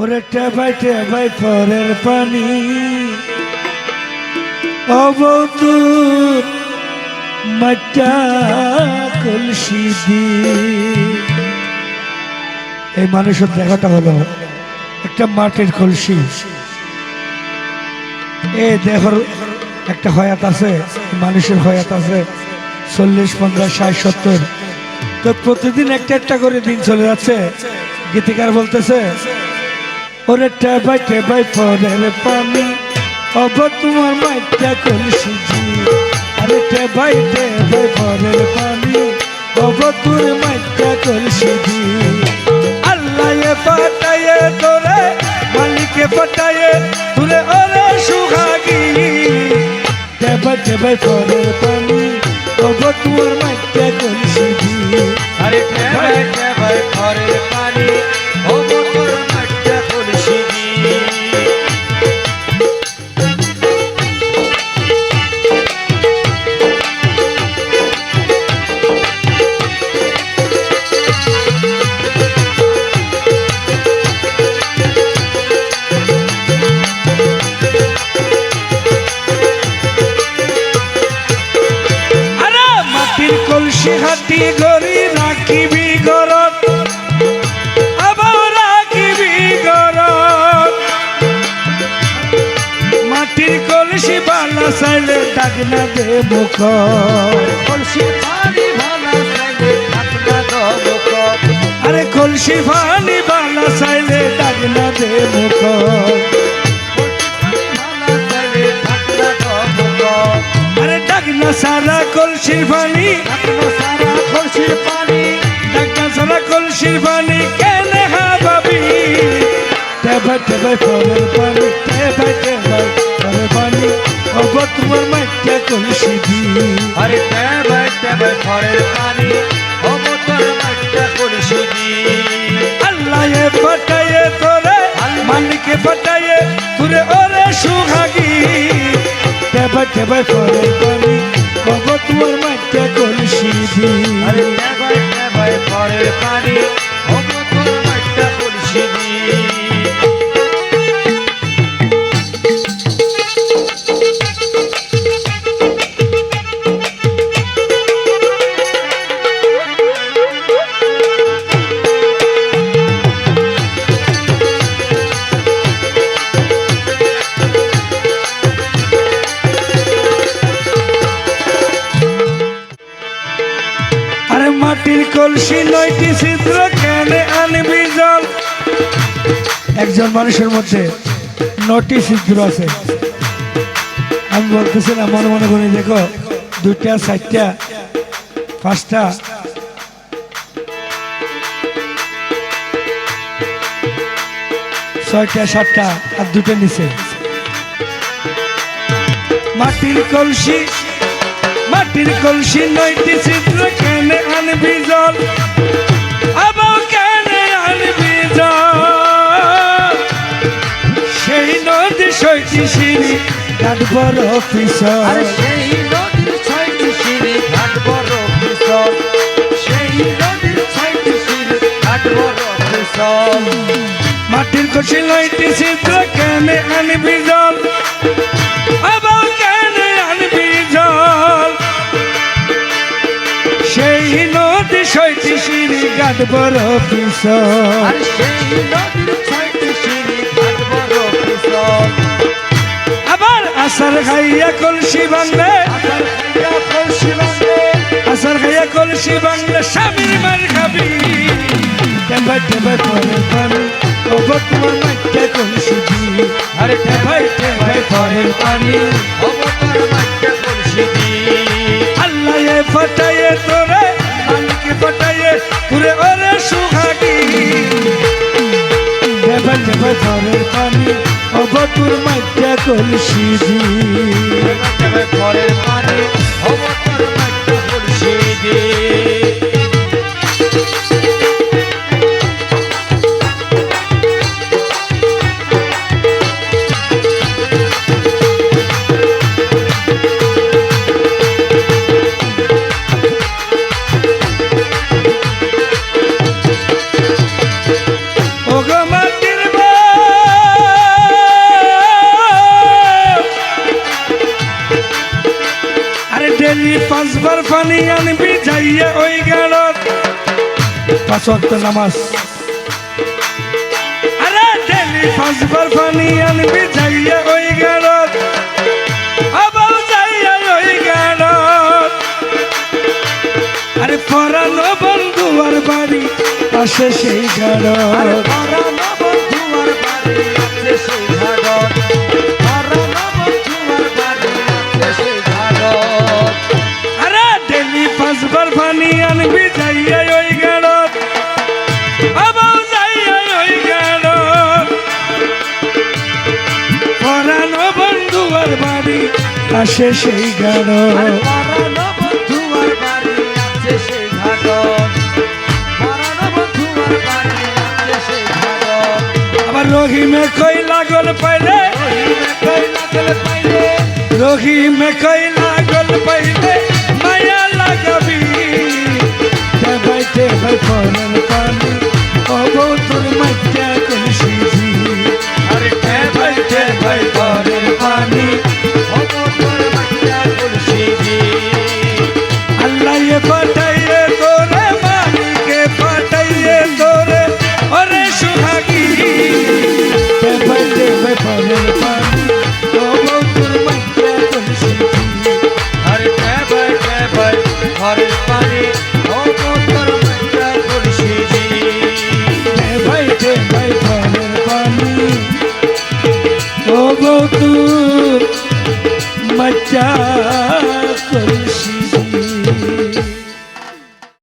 ওরে টেবাই পরের পানি অবদূর মাটা কলসি দি। এই মানুষের দেখাটা হলো একটা মাটির কলসি। এ দেহর একটা হয়াত আছে, মানুষের হয়াত আছে 40, 50, 60, 70। তো প্রতিদিন একটা একটা করে দিন চলে যাচ্ছে। গীতিকার বলতেছে ওরে টেবাই পরের পানি অব তোমার মাইটা কলসি জি। আরে টেবাই পরের পানি অব তোর মাইটা কলসি জি। আল্লাহ পাঠায়ে তোরে মালিকে পাঠায়ে তোরে ওরে সুহাগী। টেবাই পরের পানি অব তোমার মাইটা কলসি জি। আরে টেবাই পরের পানি অব তোর মাইটা কলসি জি। কলসি হাতি গড়ি রাখিবি গরত আবার রাখিবি গরত। মাটির কলসি বালা চাইলে ডাক না দে মুখ। কলসি পানি ভালা চাইলে ডাক না দে মুখ। আরে কলসি পানি বালা চাইলে ডাক না দে মুখ। আরে ডাক না সারা কলসির পানি, সারা কলসির পানি, ডাক না সারা কলসির পানি কেনে হাবাবি। টেবাই পরের পানি টেবাই পরের পানি অব তোমার মাইটা কলসি দি। আরে টেবাই পরের পানি অব তোর মাইটা কলসি দি। আল্লাহ পাঠায়ে তোরে মালিকে পাঠায়ে তোরে ওরে সুহাগী। টেবাই পরের পানি অব তোমার মাইটা কলসি দি। আরে টেবাই পরের পানি অব তোর মাইটা কলসি দি। মাটির কলসি 9টি ছিদ্র কেনে আনবি জল। একজন মানুষের মধ্যে 9টি ছিদ্র আছে। আমি বলতেছি না, মনে মনে করে দেখো 2টা, 4টা, 5টা, 6টা, 7টা আর 2টা নিচে। মাটির কলসি 9টি ছিদ্র কেনে আনবি জল আবার কেনে আনবি জল। সেই নদী 6টি সিঁড়ি ঘাট বড় পিছল। আরে সেই নদীর 6টি সিঁড়ি ঘাট বড় পিছল। সেই নদীর 6টি সিঁড়ি ঘাট বড় পিছল। মাটির কলসি 9টি ছিদ্র কেনে আনবি জল আবার কেনে আনবি জল। সেই নদী 6টি সিঁড়ি ঘাট বড় পিছল। আর সেই নদীর 6টি সিঁড়ি ঘাট বড় পিছল। আবার আসার খাইয়া কলসি বাংলে, আসার খাইয়া কলসি বাংলে স্বামীর মার খাবি। টেবাই পরের পানি অব তোমার মাইটা কলসি দি। আরে টেবাই পরের পানি অব তোর মাইটা কলসি দি। আল্লাহ পাঠায়ে তোরে মালিকে পাঠায়ে তোরে ওরে সুহাগী। টেবাই পরের পানি অব তোর মাইটা কলসি দি। টেবাই পরের পানি অব তোর মাইটা কলসি দি। ওগো মাটির পানি আনবি যাইয়া ওই গাড়ত 5 ওয়াক্ত নামাজ আরে ডেলি 5 বার পানি আনবি যাইয়া ওই গাড়ত আবার যাইয়া ওই গাড়ত আরে পরানো বন্ধু আর বাড়ি আসে সেই গাড়ত পরানো বন্ধু আর বাড়ি আছে সেই ঘাটত পরানো বন্ধু আর বাড়ি আছে সেই ঘাটত আরে ডেলি 5 বার পানি আনবি যাইয়া ওই গাড়ত আবার যাইয়া ওই গাড়ত পরানো বন্ধু আর বাড়ি আসে সেই গাড়ত পরানো বন্ধু আর বাড়ি আছে সেই ঘাটত পরানো বন্ধু আর বাড়ি আছে সেই ঘাটত আবার রহিমে কই লাগল পাইলে রহিমে কই লাগল পাইলে মায়া লাগাবি তে ভাই ফোন